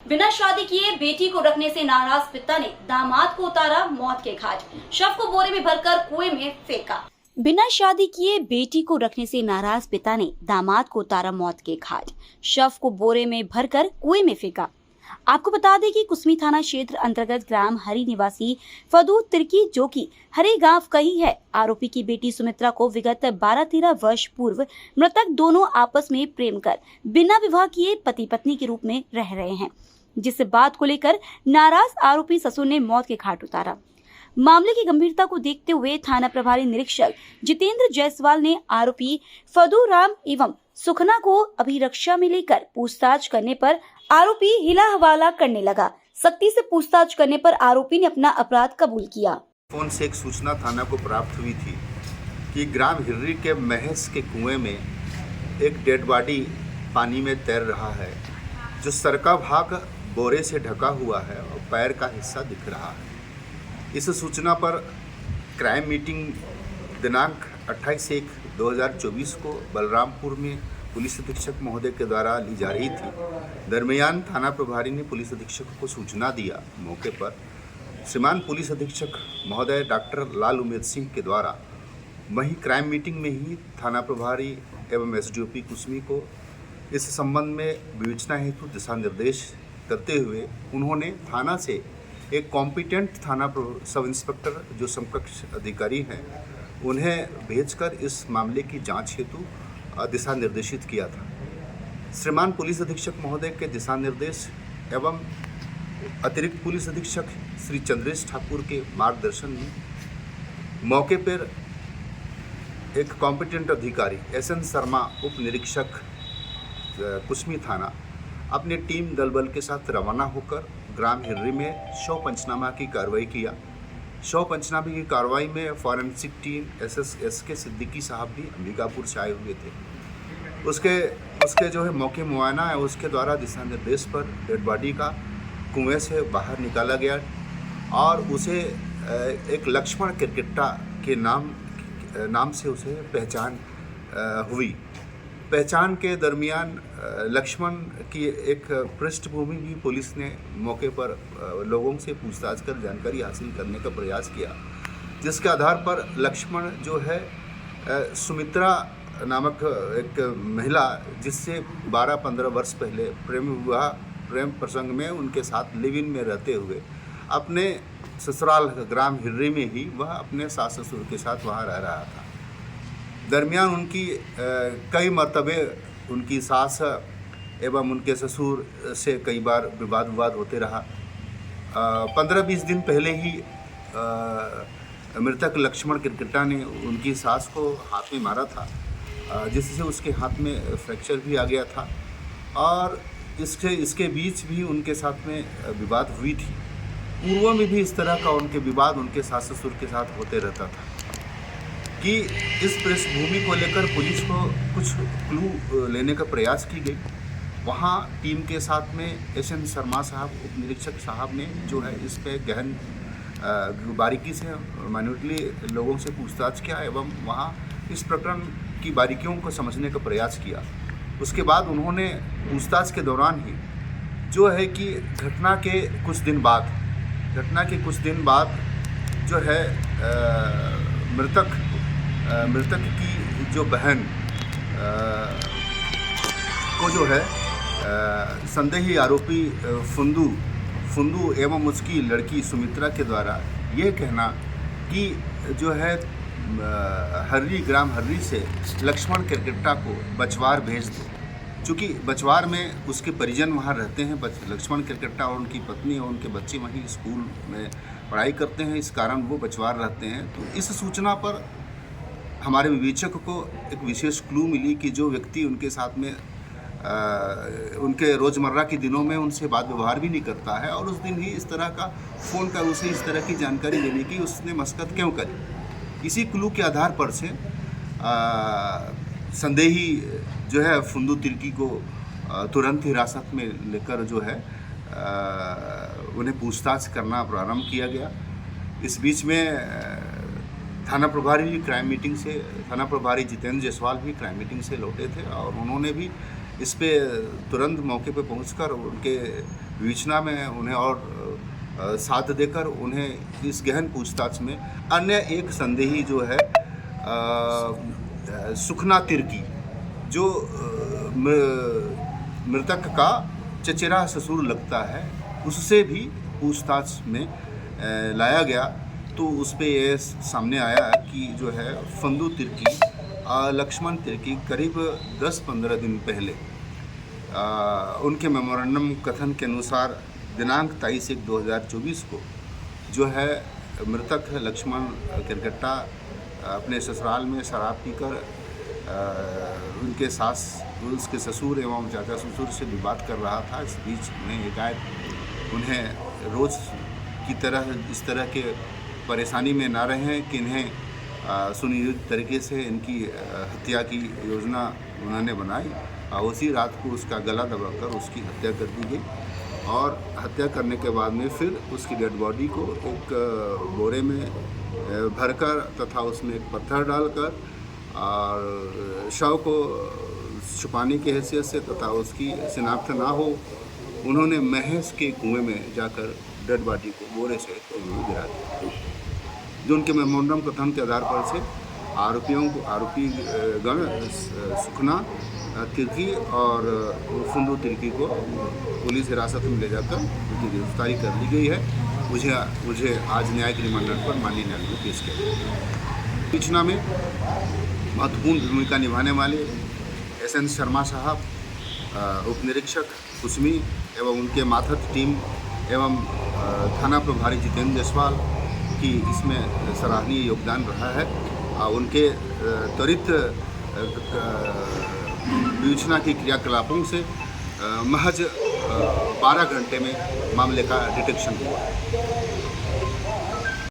बिना शादी किए बेटी को रखने से नाराज पिता ने दामाद को उतारा मौत के घाट। शव को बोरे में भरकर कुएं में फेंका। बिना शादी किए बेटी को रखने से नाराज पिता ने दामाद को उतारा मौत के घाट। शव को बोरे में भरकर कुएं में फेंका। आपको बता दें कि कुसमी थाना क्षेत्र अंतर्गत ग्राम हरी निवासी फदू तिर्की, जो कि हरी गांव का ही है, आरोपी की बेटी सुमित्रा को विगत 12-13 वर्ष पूर्व मृतक दोनों आपस में प्रेम कर बिना विवाह किए पति पत्नी के रूप में रह रहे हैं, जिस बात को लेकर नाराज आरोपी ससुर ने मौत के घाट उतारा। मामले की गंभीरता को देखते हुए थाना प्रभारी निरीक्षक जितेंद्र जायसवाल ने आरोपी फदू राम एवं सुखना को अभिरक्षा में लेकर पूछताछ करने पर आरोपी हिला हवाला करने लगा। सख्ती से पूछताछ करने पर आरोपी ने अपना अपराध कबूल किया। फोन से एक सूचना थाना को प्राप्त हुई थी कि ग्राम हिर्री के महस के कुएं में एक डेड बॉडी पानी में तैर रहा है, जो सर का भाग बोरे से ढका हुआ है और पैर का हिस्सा दिख रहा है। इस सूचना पर क्राइम मीटिंग दिनांक 28/1/2024 को बलरामपुर में पुलिस अधीक्षक महोदय के द्वारा ली जा रही थी। दरमियान थाना प्रभारी ने पुलिस अधीक्षक को सूचना दिया। मौके पर श्रीमान पुलिस अधीक्षक महोदय डॉक्टर लाल उमेद सिंह के द्वारा वहीं क्राइम मीटिंग में ही थाना प्रभारी एवं एसडीओपी कुसमी को इस संबंध में विवेचना हेतु दिशा निर्देश करते हुए उन्होंने थाना से एक कॉम्पिटेंट थाना सब इंस्पेक्टर जो समकक्ष अधिकारी हैं उन्हें भेजकर इस मामले की जांच हेतु दिशा निर्देशित किया था। श्रीमान पुलिस अधीक्षक महोदय के दिशा निर्देश एवं अतिरिक्त पुलिस अधीक्षक श्री चंद्रेश ठाकुर के मार्गदर्शन में मौके पर एक कॉम्पिटेंट अधिकारी एसएन शर्मा उप निरीक्षक कुसमी थाना अपने टीम दल बल के साथ रवाना होकर ग्राम हिर्री में शव पंचनामा की कार्रवाई किया। शव पंचनामे की कार्रवाई में फॉरेंसिक टीम एसएस के सिद्दीकी साहब भी अंबिकापुर से आए हुए थे। उसके जो है मौके मुआयना है, उसके द्वारा दिशा निर्देश पर डेड बॉडी का कुएं से बाहर निकाला गया और उसे एक लक्ष्मण किरकिट्टा के नाम से उसे पहचान हुई। पहचान के दरमियान लक्ष्मण की एक पृष्ठभूमि भी पुलिस ने मौके पर लोगों से पूछताछ कर जानकारी हासिल करने का प्रयास किया, जिसके आधार पर लक्ष्मण जो है सुमित्रा नामक एक महिला जिससे 12-15 वर्ष पहले प्रेम प्रसंग में उनके साथ लिव इन में रहते हुए अपने ससुराल ग्राम हिर्री में ही वह अपने सास ससुर के साथ वहाँ रह रहा था। दरमियान उनकी कई मर्तबे उनकी सास एवं उनके ससुर से कई बार विवाद होते रहा। 15-20 दिन पहले ही मृतक लक्ष्मण किरकिट्टा ने उनकी सास को हाथ में मारा था, जिससे उसके हाथ में फ्रैक्चर भी आ गया था और इसके बीच भी उनके साथ में विवाद हुई थी। पूर्व में भी इस तरह का उनके विवाद उनके सास ससुर के साथ होते रहता था कि इस पृष्ठभूमि को लेकर पुलिस को कुछ क्लू लेने का प्रयास की गई। वहाँ टीम के साथ में एसएन शर्मा साहब उप निरीक्षक साहब ने जो है इस पे गहन बारीकी से माइन्यूटली लोगों से पूछताछ किया एवं वहाँ इस प्रकरण की बारीकियों को समझने का प्रयास किया। उसके बाद उन्होंने पूछताछ के दौरान ही जो है कि घटना के कुछ दिन बाद जो है मृतक की जो बहन को जो है संदेही आरोपी फुंदू एवं उसकी लड़की सुमित्रा के द्वारा ये कहना कि जो है ग्राम हर्री से लक्ष्मण किरकिट्टा को बचवार भेज दो। चूँकि बचवार में उसके परिजन वहाँ रहते हैं, लक्ष्मण किरकिट्टा और उनकी पत्नी और उनके बच्चे वहीं स्कूल में पढ़ाई करते हैं, इस कारण वो बचवार रहते हैं। तो इस सूचना पर हमारे विवेचक को एक विशेष क्लू मिली कि जो व्यक्ति उनके साथ में उनके रोज़मर्रा के दिनों में उनसे बात व्यवहार भी नहीं करता है और उस दिन ही इस तरह का फ़ोन कर उसे इस तरह की जानकारी देने की उसने मशक्क़त क्यों करी। इसी क्लू के आधार पर से संदेही जो है फुंदू तिर्की को तुरंत हिरासत में लेकर जो है उन्हें पूछताछ करना प्रारंभ किया गया। इस बीच में थाना प्रभारी जितेंद्र जायसवाल भी क्राइम मीटिंग से लौटे थे और उन्होंने भी इस पे तुरंत मौके पे पहुंचकर उनके विवेचना में उन्हें और साथ देकर उन्हें इस गहन पूछताछ में अन्य एक संदेही जो है सुखना तिर्की, जो मृतक का चचेरा ससुर लगता है, उससे भी पूछताछ में लाया गया। तो उस पे ये सामने आया कि जो है फंदू तिर्की, लक्ष्मण तिर्की करीब 10-15 दिन पहले उनके मेमोरेंडम कथन के अनुसार दिनांक 23/1/2024 को जो है मृतक लक्ष्मण किरगट्टा अपने ससुराल में शराब पीकर उनके सास, उसके ससुर एवं चाचा ससुर से विवाद कर रहा था। इस बीच में एकाएक उन्हें रोज़ की तरह इस तरह के परेशानी में ना रहें कि इन्हें सुनियोजित तरीके से इनकी हत्या की योजना उन्होंने बनाई और उसी रात को उसका गला दबाकर उसकी हत्या कर दी गई। और हत्या करने के बाद में फिर उसकी डेड बॉडी को एक बोरे में भरकर तथा उसमें एक पत्थर डालकर और शव को छुपाने की हैसियत से तथा उसकी शिनाख्त ना हो, उन्होंने महस के कुएं में जाकर डेड बॉडी को बोरे से गिरा दिया। जो उनके मेमोरेंडम कथन के आधार पर से आरोपी गण सुखना तिर्की और फंदू तिर्की को पुलिस हिरासत में ले जाकर उनकी गिरफ्तारी कर ली गई है। मुझे आज न्यायिक रिमांड पर माननीय न्यायालय में पेश किया गया। सूचना में महत्वपूर्ण भूमिका निभाने वाले SN शर्मा साहब, उप निरीक्षक कुसमी एवं उनके माथत टीम एवं थाना प्रभारी जितेंद्र जायसवाल की इसमें सराहनीय योगदान रहा है। उनके त्वरित विवेचना की क्रियाकलापों से महज 12 घंटे में मामले का डिटेक्शन हुआ।